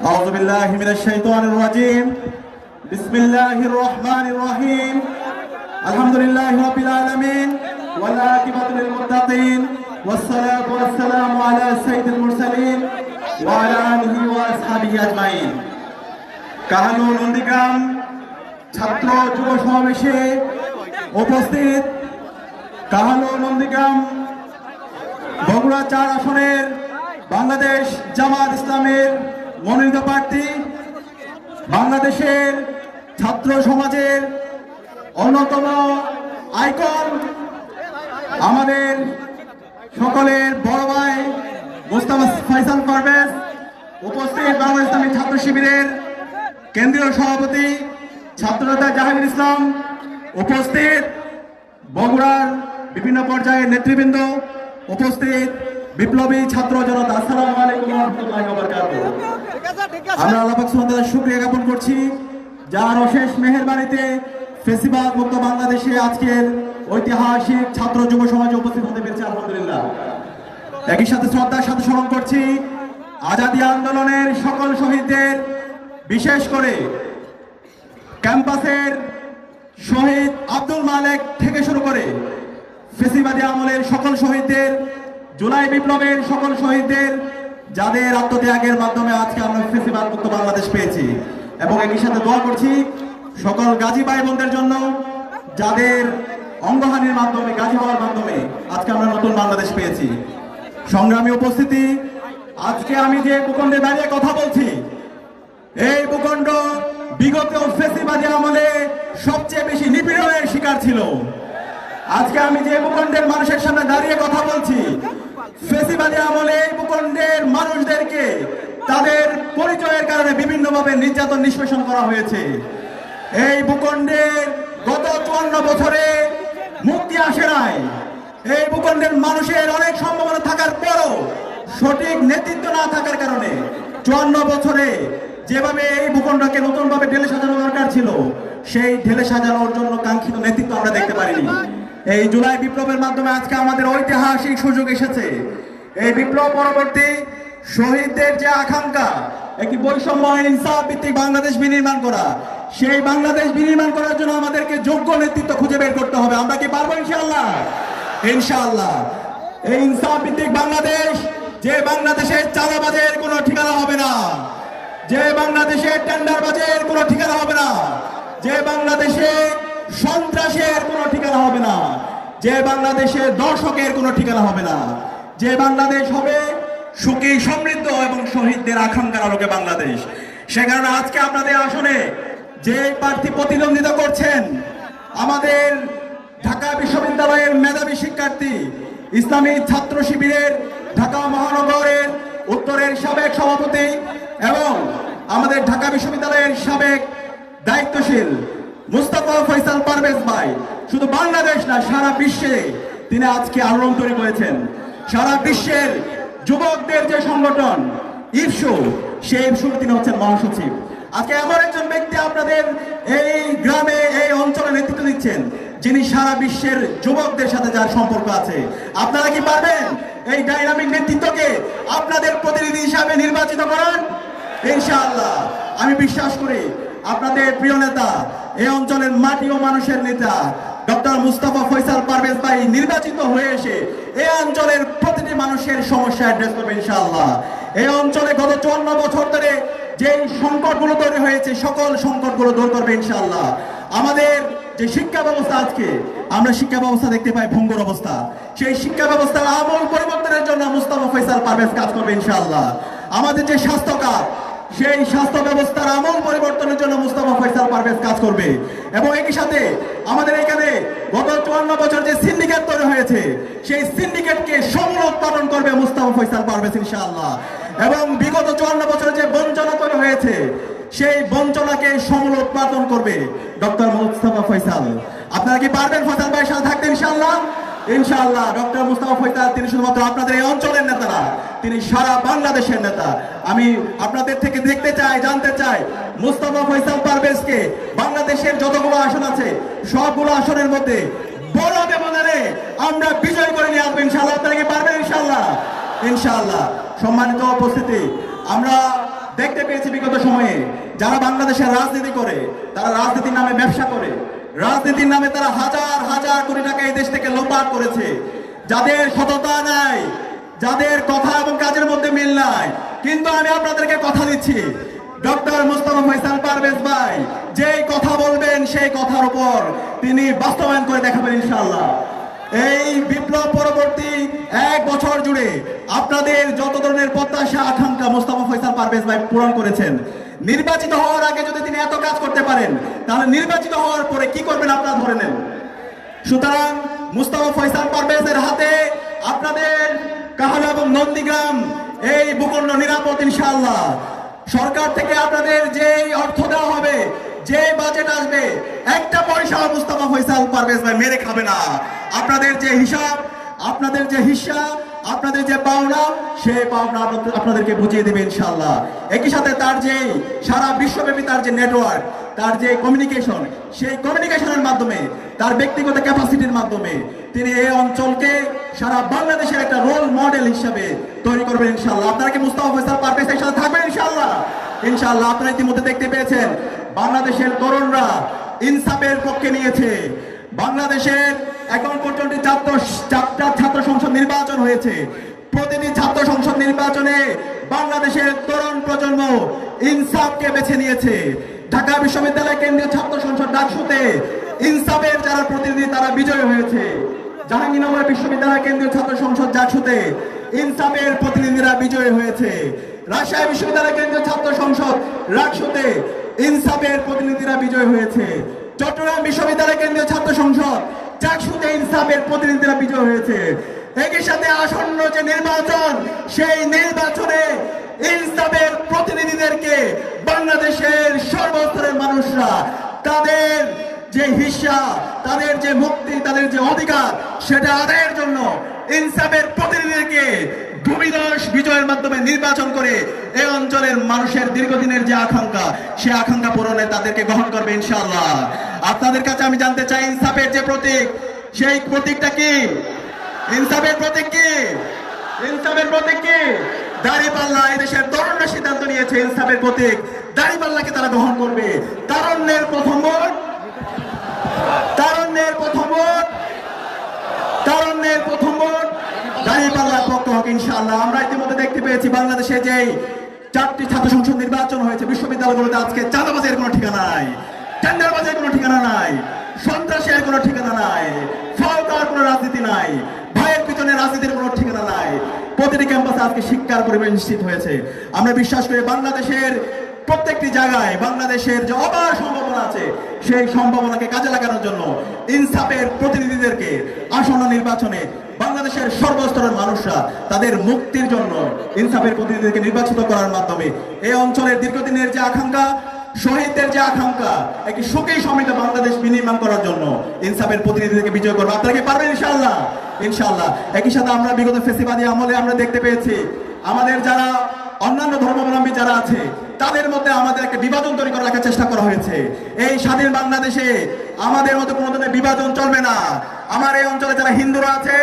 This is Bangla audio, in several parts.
أعوذ بالله من الشيطان الرجيم. بسم الله الرحمن الرحيم. الحمد لله رب العالمين والعاقبة للمتقين والصلاة والسلام على سيد المرسلين وعلى آله وأصحابه أجمعين. কাহালু নন্দীগ্রাম ছাত্র যুব সমাবেশে উপস্থিত কাহালু নন্দীগ্রাম বগুড়া 4 আসনের বাংলাদেশ জামাত ইসলামের মনোনীত প্রার্থী, বাংলাদেশের ছাত্র সমাজের অন্যতম আইকন, আমাদের সকলের বড় ভাই মোস্তফা ফয়সাল পারভেজ, উপস্থিত বাংলাদেশ ইসলামী ছাত্র শিবিরের কেন্দ্রীয় সভাপতি ছাত্রনেতা জাহাঙ্গীর ইসলাম, উপস্থিত বগুড়ার বিভিন্ন পর্যায়ের নেতৃবৃন্দ, উপস্থিত বিপ্লবী ছাত্র জনতা, আসসালামু আলাইকুম ওয়া রাহমাতুল্লাহি ওয়া বারাকাতুহু। আমরা আল্লাহ পাক সুবহানাহু ওয়া তাআলার শুকরিয়া জ্ঞাপন করছি, যার অশেষ মেহেরবানিতে ফেসিবাদ মুক্ত বাংলাদেশে আজকের ঐতিহাসিক ছাত্র যুব সমাজে উপস্থিত হতে পেরেছে, আলহামদুলিল্লাহ। একই সাথে শ্রদ্ধার সাথে স্মরণ করছি আজাদী আন্দোলনের সকল শহীদদের, বিশেষ করে ক্যাম্পাসের শহীদ আব্দুল মালেক থেকে শুরু করে ফেসিবাদী আমলের সকল শহীদদের, জুলাই বিপ্লবের সকল শহীদদের, যাদের আত্মত্যাগের মাধ্যমে আজকে আমরা ফেসিবাদ মুক্ত বাংলাদেশ পেয়েছি। এবং একই সাথে দোয়া করছি সকল গাজী ভাই বোনদের জন্য, যাদের অঙ্গহানির মাধ্যমে, গাজী হওয়ার মাধ্যমে আজকে আমরা নতুন বাংলাদেশ পেয়েছি। সংগ্রামী উপস্থিতি, আজকে আমি যে ভূখণ্ডে দাঁড়িয়ে কথা বলছি, এই ভূখণ্ড বিগত ফেসিবাদী আমলে সবচেয়ে বেশি নিপীড়নের শিকার ছিল। আজকে আমি যে ভূখণ্ডের মানুষের সামনে দাঁড়িয়ে কথা বলছি, ফেসিবাদী আমলে এই ভূখণ্ডের মানুষদেরকে তাদের পরিচয়ের কারণে বিভিন্নভাবে নির্যাতন নিষ্পেষণ করা হয়েছে। এই ভূখণ্ডের গত 54 বছরে মুক্তি আসে নাই। এই ভূখণ্ডের মানুষের অনেক সম্ভাবনা থাকার পরও সঠিক নেতৃত্ব না থাকার কারণে 54 বছরে যেভাবে এই ভূখণ্ডকে নতুনভাবে ঢেলে সাজানো দরকার ছিল, সেই ঢেলে সাজানোর জন্য কাঙ্ক্ষিত নেতৃত্ব আমরা দেখতে পারিনি। এই জুলাই বিপ্লবের মাধ্যমে আজকে আমাদের ঐতিহাসিক সুযোগ এসেছে। এই বিপ্লব পরবর্তী শহীদদের যে আকাঙ্ক্ষা, একটি বৈষম্যহীন ইনসাফ ভিত্তিক বাংলাদেশ বিনির্মাণ করা, সেই বাংলাদেশ বিনির্মাণ করার জন্য আমাদেরকে যোগ্য নেতৃত্ব খুঁজে বের করতে হবে। আমরা কি পারবো? ইনশাআল্লাহ, ইনশাআল্লাহ। এই ইনসাফ ভিত্তিক বাংলাদেশ, যে বাংলাদেশের চাঁদাবাজের কোনো ঠিকানা হবে না, যে বাংলাদেশে টেন্ডারবাজের কোনো ঠিকানা হবে না, যে বাংলাদেশে সন্ত্রাসের কোনো ঠিকানা হবে না, যে বাংলাদেশে দর্শকের কোনো ঠিকানা হবে না, যে বাংলাদেশ হবে সুখী, সমৃদ্ধ এবং শহীদদের আকাঙ্ক্ষার আলোকে বাংলাদেশ। সে কারণে আজকে আপনাদের আসনে যে প্রার্থী প্রতিদ্বন্দ্বিতা করছেন, আমাদের ঢাকা বিশ্ববিদ্যালয়ের মেধাবী শিক্ষার্থী, ইসলামী ছাত্র শিবিরের ঢাকা মহানগরের উত্তরের সাবেক সভাপতি এবং আমাদের ঢাকা বিশ্ববিদ্যালয়ের সাবেক দায়িত্বশীল মোস্তফা ফয়সাল পারভেজ ভাই, শুধু বাংলাদেশ না, সারা বিশ্বে তিনি আজকে আলোড়ন তৈরি করেছেন। সারা বিশ্বের যুবকদের যে সংগঠন ইফসু, সেই ইফসুর তিনি হচ্ছেন মহাসচিব। আজকে এমন একজন ব্যক্তি আপনাদের এই গ্রামে, এই অঞ্চলে নেতৃত্ব দিচ্ছেন, যিনি সারা বিশ্বের যুবকদের সাথে যার সম্পর্ক আছে। আপনারা কি পারবেন এই ডাইনামিক নেতৃত্বকে আপনাদের প্রতিনিধি হিসাবে নির্বাচিত করার? ইনশাআল্লাহ। আমি বিশ্বাস করি আপনাদের প্রিয় নেতা, এই অঞ্চলের মাটি ও মানুষের নেতা ডক্টর মুস্তাফা ফয়সাল পারভেজ ভাই নির্বাচিত হয়ে এসে এই অঞ্চলের প্রতিটি মানুষের সমস্যা অ্যাড্রেস করবে ইনশাআল্লাহ। এই অঞ্চলে গত 54 বছর ধরে যে সংকটগুলো তৈরি হয়েছে, সকল সংকটগুলো দূর করবে ইনশাআল্লাহ। আমাদের যে শিক্ষা ব্যবস্থা, আজকে আমরা শিক্ষা ব্যবস্থা দেখতে পাই ভঙ্গুর অবস্থা, সেই শিক্ষা ব্যবস্থার আমূল পরিবর্তনের জন্য মুস্তাফা ফয়সাল পারভেজ কাজ করবে ইনশাআল্লাহ। আমাদের যে স্বাস্থ্য খাত, সেই স্বাস্থ্য ব্যবস্থার আমূল পরিবর্তনের জন্য মুস্তাফা ফয়সাল পারভেজ কাজ করবে। এবং একই সাথে আমাদের এখানে গত 54 বছর যে সিন্ডিকেট তৈরি হয়েছে, সেই সিন্ডিকেটকে সমূল উৎপাদন করবে মুস্তাফা ফয়সাল পারভেজ ইনশাআল্লাহ। এবং বিগত 54 বছরে যে বঞ্চনা তৈরি হয়েছে, সেই বঞ্চনাকে সমূল উৎপাদন করবে ডক্টর মুস্তাফা ফয়সাল। আপনারা কি পারবেন ফয়সাল ভাইয়ের সাথে থাকতে? ইনশাআল্লাহ, ইনশাআল্লাহ। ডক্টর মুস্তাফা ফয়সাল তিনি শুধুমাত্র আপনাদের এই অঞ্চলের নেতা না, তিনি সারা বাংলাদেশের নেতা। আমি আপনাদের থেকে দেখতে চাই, জানতে চাই, মুস্তাফা ফয়সাল পারভেজকে বাংলাদেশের যতগুলো আসন আছে, সবগুলো আসনের মধ্যে বড় ব্যবধানে আমরা বিজয় করে নিয়ে আসবো ইনশাআল্লাহ। আপনারা কি পারবেন? ইনশাআল্লাহ, ইনশাআল্লাহ। সম্মানিত উপস্থিতি, আমরা দেখতে পেয়েছি বিগত সময়ে যারা বাংলাদেশের রাজনীতি করে, তারা রাজনীতির নামে ব্যবসা করে, রাজনীতির নামে তারা হাজার হাজার কোটি টাকা এই দেশ থেকে লোপাট করেছে। যাদের সততা নাই, যাদের কথা এবং কাজের মধ্যে মিল নাই, কিন্তু আমি আপনাদেরকে কথা দিচ্ছি, ডক্টর মুস্তাফা ফয়সাল পারভেজ ভাই যেই কথা বলবেন সেই কথার উপর তিনি বাস্তবায়ন করে দেখাবেন ইনশাআল্লাহ। এই বিপ্লব পরবর্তী 1 বছর জুড়ে আপনাদের যত ধরনের প্রত্যাশা আকাঙ্ক্ষা মুস্তাফা ফয়সাল পারভেজ ভাই পূরণ করেছেন। নির্বাচিত হওয়ার আগে যদি তিনি এত কাজ করতে পারেন, তাহলে নির্বাচিত হওয়ার পরে কি করবেন আপনারা ধরে নেন। সুতরাং মুস্তাফা ফয়সাল পারভেজের হাতে আপনাদের কাহালা এবং নন্দীগ্রাম এই ভূখণ্ড নিরাপদ ইনশাআল্লাহ। সরকার থেকে আপনাদের যে অর্থ দেওয়া হবে, যে বাজেট আসবে, একটা পয়সা মুস্তাফা ফয়সাল পারভেজ ভাই মেরে খাবে না। আপনাদের যে হিসাব, আপনাদের যে হিস্সা, আপনাদের যে পাওনা, সেই পাওনা আপনাদেরকে বুঝিয়ে দেবে ইনশাআল্লাহ। একই সাথে তার যে সারা বিশ্বব্যাপী তার যে নেটওয়ার্ক, তার যে কমিউনিকেশন, সেই কমিউনিকেশনের মাধ্যমে, তার ব্যক্তিগত ক্যাপাসিটির মাধ্যমে তিনি এই অঞ্চলকে সারা বাংলাদেশের একটা রোল মডেল হিসাবে তৈরি করবেন ইনশাআল্লাহ। আপনারা কি মুস্তাফা ফয়সাল পারভেজের সাথে থাকবেন ইনশাআল্লাহ? ইনশাআল্লাহ। আপনারা ইতিমধ্যে দেখতে পেয়েছেন বাংলাদেশের তরুণরা ইনসাফের পক্ষে নিয়েছে। বাংলাদেশের এখন পর্যন্ত ছাত্র সংসদ নির্বাচন হয়েছে। প্রতিটি ছাত্র সংসদ নির্বাচনে বাংলাদেশের তরুণ প্রজন্ম ইনসাফকে বেছে নিয়েছে। ঢাকা বিশ্ববিদ্যালয় কেন্দ্রীয় ছাত্র সংসদ ডাকসুতে ইনসাফের যারা প্রতিনিধি তারা বিজয়ী হয়েছে। জাহাঙ্গীরনগর বিশ্ববিদ্যালয় কেন্দ্রীয় ছাত্র সংসদ ডাকসুতে ইনসাফের প্রতিনিধিরা বিজয়ী হয়েছে। রাজশাহী বিশ্ববিদ্যালয় কেন্দ্রীয় ছাত্র সংসদ ডাকসুতে ইনসাফের প্রতিনিধিরা বিজয় হয়েছে। চট্টগ্রাম বিশ্ববিদ্যালয় কেন্দ্রীয় ছাত্র সংসদ ডাকসুতে ইনসাফের প্রতিনিধিরা বিজয় হয়েছে। একই সাথে আসন্ন যে নির্বাচন, সেই নির্বাচনে ইনসাফের প্রতিনিধিদেরকে বাংলাদেশের সর্বস্তরের মানুষরা তাদের যে হিস্সা, তাদের যে মুক্তি, তাদের যে অধিকার, সেটা আদায়ের জন্য ইনসাফের প্রতিনিধিদেরকে ভূমিদস বিজয়ের মাধ্যমে নির্বাচন করে এই অঞ্চলের মানুষের দীর্ঘদিনের যে আকাঙ্ক্ষা, সে আকাঙ্ক্ষা পূরণে তাদেরকে গ্রহণ করবে ইনশাআল্লাহ। আপনাদের কাছে আমি জানতে চাই, ইনসাফের যে প্রতীক, সেই প্রতীকটা কি? ইনসাফের প্রতীক কি? ইনসাফের প্রতীক কি? দাঁড়িপাল্লা। এই দেশের তরুণরা সিদ্ধান্ত নিয়েছে ইনসাফের প্রতীক দাঁড়িপাল্লাকে তারা গ্রহণ করবে। তারুণ্যের প্রথম ভোট, তারুণ্যের প্রথম ভোট, তারুণ্যের প্রথম ভোট দাঁড়িপাল্লার পক্ষ হোক ইনশাআল্লাহ। আমরা ইতিমধ্যে দেখতে পেয়েছি বাংলাদেশে যে 4টি ছাত্র সংসদ নির্বাচন হয়েছে, বিশ্ববিদ্যালয়গুলোতে আজকে চাঁদাবাজের কোনো ঠিকানা নাই, টেন্ডারবাজের কোনো ঠিকানা নাই, সন্ত্রাসের কোনো ঠিকানা নাই, ফাওকার কোনো রাজনীতি নাই, ভাইয়ের পিছনে রাজনীতির কোনো ঠিকানা নাই। প্রতিটি ক্যাম্পাসে আজকে শিক্ষার পরিবেশ নিশ্চিত হয়েছে। আমরা বিশ্বাস করি বাংলাদেশের প্রত্যেকটি জায়গায় বাংলাদেশের যে অপার সম্ভাবনা আছে, সেই সম্ভাবনাকে কাজে লাগানোর জন্য ইনসাফের প্রতিনিধিদেরকে আসন্ন নির্বাচনে বাংলাদেশের সর্বস্তরের মানুষরা তাদের মুক্তির জন্য ইনসাফের প্রতিনিধিদেরকে নির্বাচিত করার মাধ্যমে এই অঞ্চলের দীর্ঘদিনের যে আকাঙ্ক্ষা, শহীদদের যে আকাঙ্ক্ষা, একটি সুখী সমৃদ্ধ বাংলাদেশ বিনির্মাণ করার জন্য ইনসাফের প্রতিনিধিদেরকে বিজয় করবো। আপনারা কি পারবেন ইনশাআল্লাহ? ইনশাআল্লাহ। একই সাথে আমরা বিগত ফেসিবাদী আমলে আমরা দেখতে পেয়েছি আমাদের যারা অন্যান্য ধর্মাবলম্বী যারা আছে, তাদের মধ্যে আমাদের একটা বিভাজন তৈরি করে রাখার চেষ্টা করা হয়েছে। এই স্বাধীন বাংলাদেশে আমাদের মধ্যে কোনো ধরনের বিভাজন চলবে না। আমার এই অঞ্চলে যারা হিন্দুরা আছে,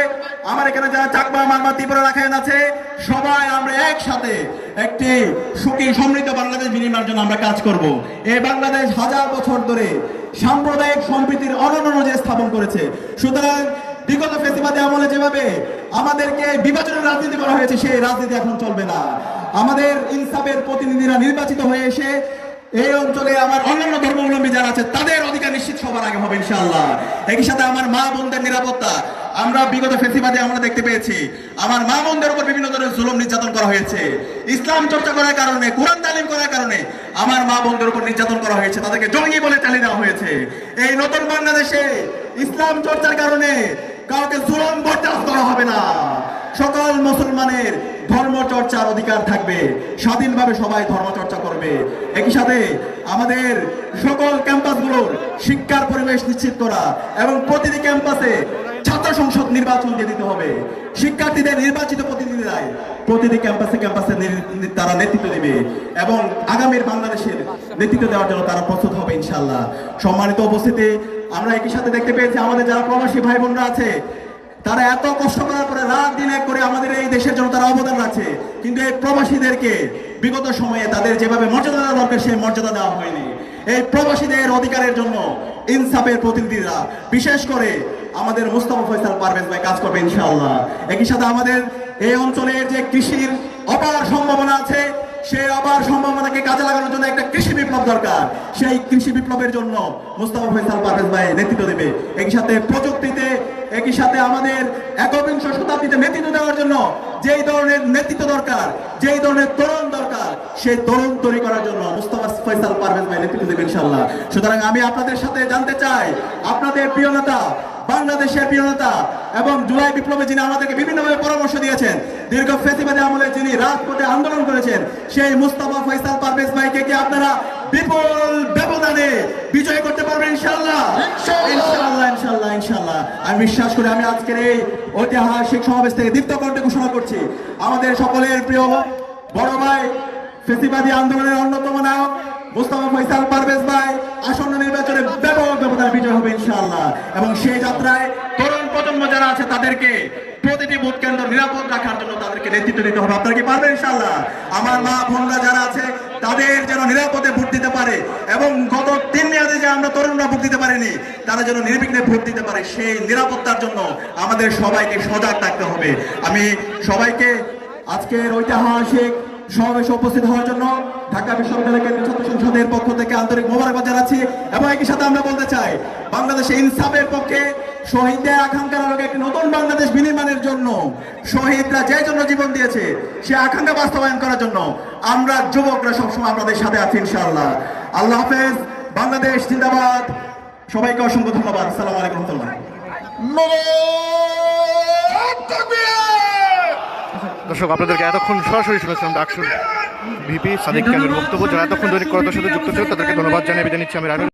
আমার এখানে যারা চাকমা, মারমা, ত্রিপুরা, রাখাইন আছে, সবাই আমরা একসাথে একটি সুখী সমৃদ্ধ বাংলাদেশ বিনির্মাণের জন্য আমরা কাজ করব। এই বাংলাদেশ হাজার বছর ধরে সাম্প্রদায়িক সম্প্রীতির অনন্য নজির স্থাপন করেছে। সুতরাং বিগত ফেসিবাদী আমলে যেভাবে আমাদেরকে বিভাজনের রাজনীতি করা হয়েছে, সেই রাজনীতি এখন চলবে না। আমাদের ইনসাফের প্রতিনিধিরা নির্বাচিত হয়ে এসে এই অঞ্চলে আমার অন্যান্য ধর্মাবলম্বী যারা আছে তাদের অধিকার নিশ্চিত সবার আগে হবে ইনশাআল্লাহ। একই সাথে আমার মা বোনদের নিরাপত্তা, আমরা বিগত ফেসিবাদে আমরা দেখতে পেয়েছি আমার মা বোনদের উপর বিভিন্ন ধরনের জুলুম নির্যাতন করা হয়েছে। ইসলাম চর্চা করার কারণে, কোরআন তালিম করার কারণে আমার মা বোনদের উপর নির্যাতন করা হয়েছে, তাদেরকে জঙ্গি বলে চালিয়ে দেওয়া হয়েছে। এই নতুন বাংলাদেশে ইসলাম চর্চার কারণে কাউকে জুলুম বরদাস্ত করা হবে না। সকল মুসলমানের ধর্ম চর্চার অধিকার থাকবে, স্বাধীনভাবে সবাই ধর্ম চর্চা করবে। একই সাথে আমাদের সকল ক্যাম্পাসগুলোর শিক্ষার পরিবেশ নিশ্চিত করা এবং প্রতিটি ক্যাম্পাসে ছাত্র সংসদ নির্বাচন দিয়ে দিতে হবে। শিক্ষার্থীদের নির্বাচিত প্রতিনিধিরাই প্রতিটি ক্যাম্পাসে ক্যাম্পাসে তারা নেতৃত্ব দেবে এবং আগামীর বাংলাদেশের নেতৃত্ব দেওয়ার জন্য তারা প্রস্তুত হবে ইনশাআল্লাহ। সম্মানিত উপস্থিতি, আমরা একই সাথে দেখতে পেয়েছি আমাদের যারা প্রবাসী ভাই বোনরা আছে, তারা এত কষ্ট করার পরে রাত দিন এক করে আমাদের এই দেশের জন্য তারা অবদান রাখছে, কিন্তু এই প্রবাসীদেরকে বিগত সময়ে তাদের যেভাবে মর্যাদা দেওয়া দরকার সেই মর্যাদা দেওয়া হয়নি। এই প্রবাসীদের অধিকারের জন্য ইনসাফের প্রতিনিধিরা, বিশেষ করে আমাদের মুস্তাফা ফয়সাল পারভেজ ভাই কাজ করবে ইনশাআল্লাহ। একই সাথে আমাদের এই অঞ্চলের যে কৃষির অপার সম্ভাবনা আছে, সেই অপার সম্ভাবনাকে কাজে লাগানোর জন্য একটা কৃষি বিপ্লব দরকার। সেই কৃষি বিপ্লবের জন্য মুস্তাফা ফয়সাল পারভেজ ভাই নেতৃত্ব দেবে। একই সাথে প্রযুক্তিতে, একই সাথে আমাদের একবিংশ শতাব্দীতে নেতৃত্ব দেওয়ার জন্য যেই ধরনের নেতৃত্ব দরকার, যেই ধরনের তরুণ দরকার, সেই তরুণ তৈরি করার জন্য মুস্তাফা ফয়সাল পারভেজ ভাই নেতৃত্ব দেবে ইনশাআল্লাহ। সুতরাং আমি আপনাদের সাথে জানতে চাই, আপনাদের প্রিয় নেতা, বাংলাদেশের প্রিয় নেতা এবং জুলাই বিপ্লবে যিনি আমাদেরকে বিভিন্নভাবে পরামর্শ দিয়েছেন, দীর্ঘ ফ্যাসিবাদী আমলে যিনি রাজপথে আন্দোলন করেছেন, সেই মুস্তাফা ফয়সাল পারভেজ ভাইকে কি আপনারা বিপুল ব্যবধানে বিজয় করতে পারবেন ইনশাআল্লাহ? ইনশাআল্লাহ, ইনশাআল্লাহ, ইনশাআল্লাহ। আমি বিশ্বাস করি, আমি আজকের এই ঐতিহাসিক সমাবেশ থেকে দীপ্ত কণ্ঠে ঘোষণা করছি, আমাদের সকলের প্রিয় বড় ভাই, ফ্যাসিবাদী আন্দোলনের অন্যতম নায়ক মুস্তাফা ফয়সাল পারভেজ ভাই আসন্ন নির্বাচনে ব্যাপক ব্যবধানে বিজয় হবে ইনশাআল্লাহ। এবং সেই যাত্রায় তরুণ প্রজন্ম যারা আছে তাদেরকে প্রতিটি ভোট কেন্দ্র নিরাপদ রাখার জন্য তাদেরকে নেতৃত্ব দিতে হবে। আপনারা কি পারবেন ইনশাআল্লাহ? আমার মা বোনরা যারা আছে তাদের যেন নিরাপদে ভোট দিতে পারে, এবং গত 3 মেয়াদে যে আমরা তরুণরা ভোট দিতে পারিনি, তারা যেন নির্বিঘ্নে ভোট দিতে পারে, সেই নিরাপত্তার জন্য আমাদের সবাইকে সজাগ থাকতে হবে। আমি সবাইকে আজকের ঐতিহাসিক সমাবেশে উপস্থিত হওয়ার জন্য ঢাকা বিশ্ববিদ্যালয় কেন্দ্রীয় ছাত্র সংসদের পক্ষ থেকে আন্তরিক মোবারকবাদ জানাচ্ছি। এবং একই সাথে আমরা বলতে চাই, বাংলাদেশে ইনসাফের পক্ষে শহীদদের আকাঙ্ক্ষার আলোকে একটি নতুন বাংলাদেশ বিনির্মাণের জন্য, শহীদরা যে জন্য জীবন দিয়েছে সে আকাঙ্ক্ষা বাস্তবায়ন করার জন্য আমরা যুবকরা সবসময় আপনাদের সাথে আছি ইনশাআল্লাহ। আল্লাহ হাফেজ। বাংলাদেশ জিন্দাবাদ। সবাইকে অসংখ্য ধন্যবাদ। আসসালামু আলাইকুম ওয়া রাহমাতুল্লাহ। দর্শক, আপনাদেরকে এতক্ষণ সরাসরি শুনেছিলাম ডাকসুর ভিপি সাদিক খানের বক্তব্য। যারা এতক্ষণ দৈনিক করার সাথে যুক্ত ছিল তাদেরকে ধন্যবাদ জানিয়ে বিদায় নিচ্ছি আমি।